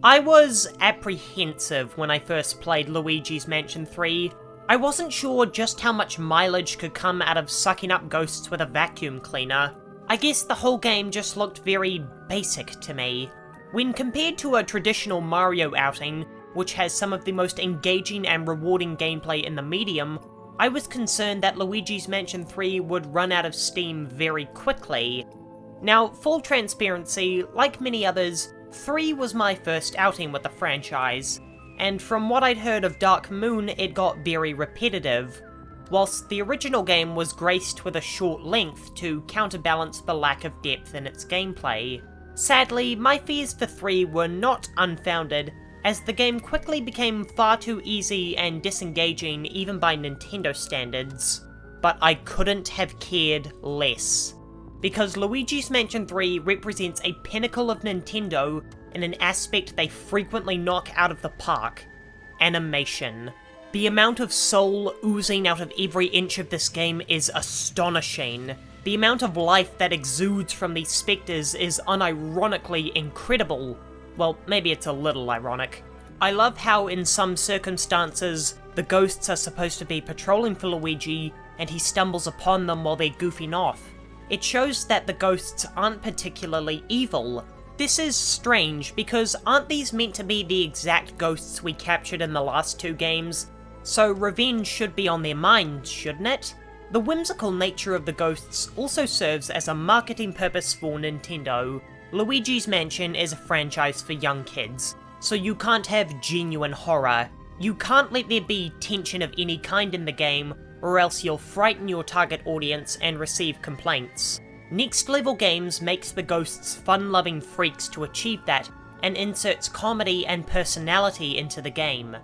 I was apprehensive when I first played Luigi's Mansion 3. I wasn't sure just how much mileage could come out of sucking up ghosts with a vacuum cleaner. I guess the whole game just looked very basic to me. When compared to a traditional Mario outing, which has some of the most engaging and rewarding gameplay in the medium, I was concerned that Luigi's Mansion 3 would run out of steam very quickly. Now, full transparency, like many others, 3 was my first outing with the franchise, and from what I'd heard of Dark Moon, it got very repetitive, whilst the original game was graced with a short length to counterbalance the lack of depth in its gameplay. Sadly, my fears for 3 were not unfounded, as the game quickly became far too easy and disengaging even by Nintendo standards. But I couldn't have cared less, because Luigi's Mansion 3 represents a pinnacle of Nintendo in an aspect they frequently knock out of the park: animation. The amount of soul oozing out of every inch of this game is astonishing. The amount of life that exudes from these spectres is unironically incredible. Well, maybe it's a little ironic. I love how in some circumstances, the ghosts are supposed to be patrolling for Luigi, and he stumbles upon them while they're goofing off. It shows that the ghosts aren't particularly evil. This is strange, because aren't these meant to be the exact ghosts we captured in the last 2 games? So revenge should be on their minds, shouldn't it? The whimsical nature of the ghosts also serves as a marketing purpose for Nintendo. Luigi's Mansion is a franchise for young kids, so you can't have genuine horror. You can't let there be tension of any kind in the game, or else you'll frighten your target audience and receive complaints. Next Level Games makes the ghosts fun-loving freaks to achieve that, and inserts comedy and personality into the game.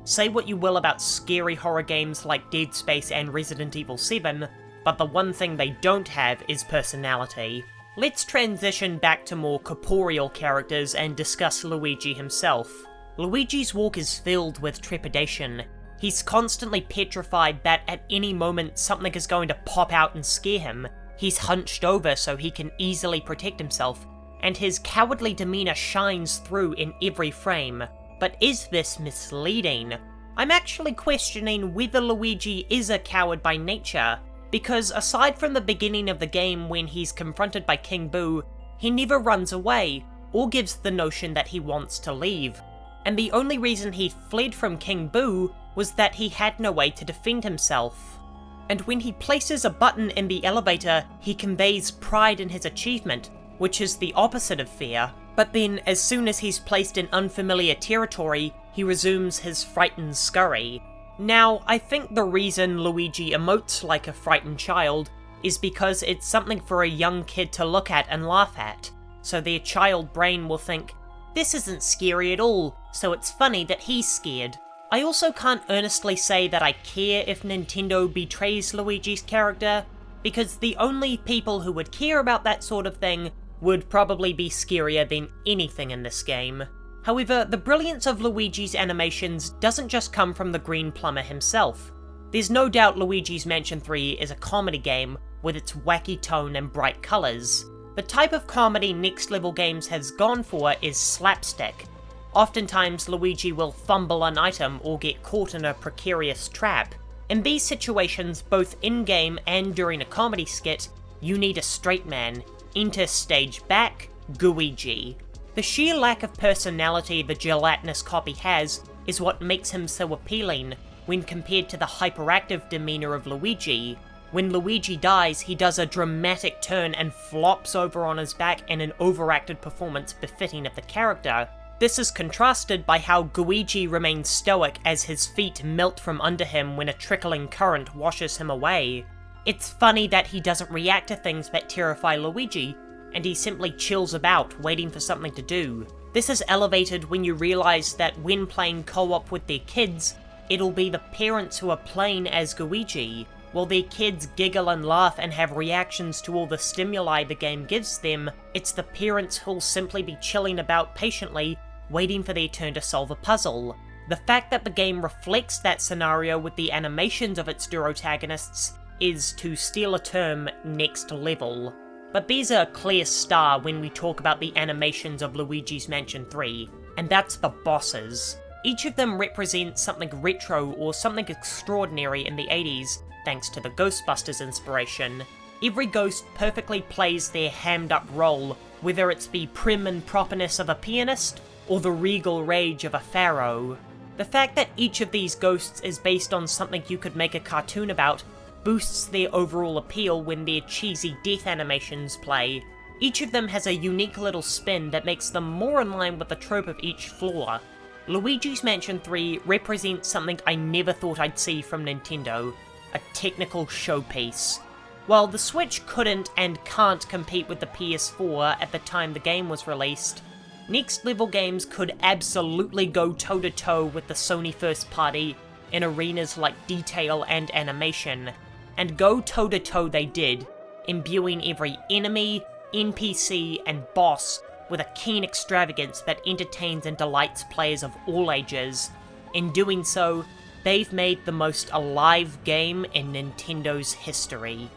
Say what you will about scary horror games like Dead Space and Resident Evil 7, but the one thing they don't have is personality. Let's transition back to more corporeal characters and discuss Luigi himself. Luigi's walk is filled with trepidation. He's constantly petrified that at any moment something is going to pop out and scare him. He's hunched over so he can easily protect himself, and his cowardly demeanor shines through in every frame. But is this misleading? I'm actually questioning whether Luigi is a coward by nature, because aside from the beginning of the game when he's confronted by King Boo, he never runs away, or gives the notion that he wants to leave. And the only reason he fled from King Boo was that he had no way to defend himself. And when he places a button in the elevator, he conveys pride in his achievement, which is the opposite of fear. But then, as soon as he's placed in unfamiliar territory, he resumes his frightened scurry. Now, I think the reason Luigi emotes like a frightened child is because it's something for a young kid to look at and laugh at, so their child brain will think, this isn't scary at all, so it's funny that he's scared. I also can't earnestly say that I care if Nintendo betrays Luigi's character, because the only people who would care about that sort of thing would probably be scarier than anything in this game. However, the brilliance of Luigi's animations doesn't just come from the Green Plumber himself. There's no doubt Luigi's Mansion 3 is a comedy game with its wacky tone and bright colours. The type of comedy Next Level Games has gone for is slapstick. Oftentimes Luigi will fumble an item or get caught in a precarious trap. In these situations, both in-game and during a comedy skit, you need a straight man. Enter stage back, Gooigi. The sheer lack of personality the gelatinous copy has is what makes him so appealing when compared to the hyperactive demeanour of Luigi. When Luigi dies, he does a dramatic turn and flops over on his back in an overacted performance befitting of the character. This is contrasted by how Gooigi remains stoic as his feet melt from under him when a trickling current washes him away. It's funny that he doesn't react to things that terrify Luigi, and he simply chills about, waiting for something to do. This is elevated when you realise that when playing co-op with their kids, it'll be the parents who are playing as Gooigi. While their kids giggle and laugh and have reactions to all the stimuli the game gives them, it's the parents who'll simply be chilling about patiently, waiting for their turn to solve a puzzle. The fact that the game reflects that scenario with the animations of its protagonists is, to steal a term, next level. But there's a clear star when we talk about the animations of Luigi's Mansion 3. and that's the bosses. Each of them represents something retro or something extraordinary in the 80s, thanks to the Ghostbusters inspiration. Every ghost perfectly plays their hammed up role, whether it's the prim and properness of a pianist, or the regal rage of a pharaoh. The fact that each of these ghosts is based on something you could make a cartoon about boosts their overall appeal when their cheesy death animations play. Each of them has a unique little spin that makes them more in line with the trope of each floor. Luigi's Mansion 3 represents something I never thought I'd see from Nintendo, a technical showpiece. While the Switch couldn't and can't compete with the PS4 at the time the game was released, next level games could absolutely go toe-to-toe with the Sony first party in arenas like detail and animation, and go toe-to-toe they did, imbuing every enemy, NPC, and boss with a keen extravagance that entertains and delights players of all ages. In doing so, they've made the most alive game in Nintendo's history.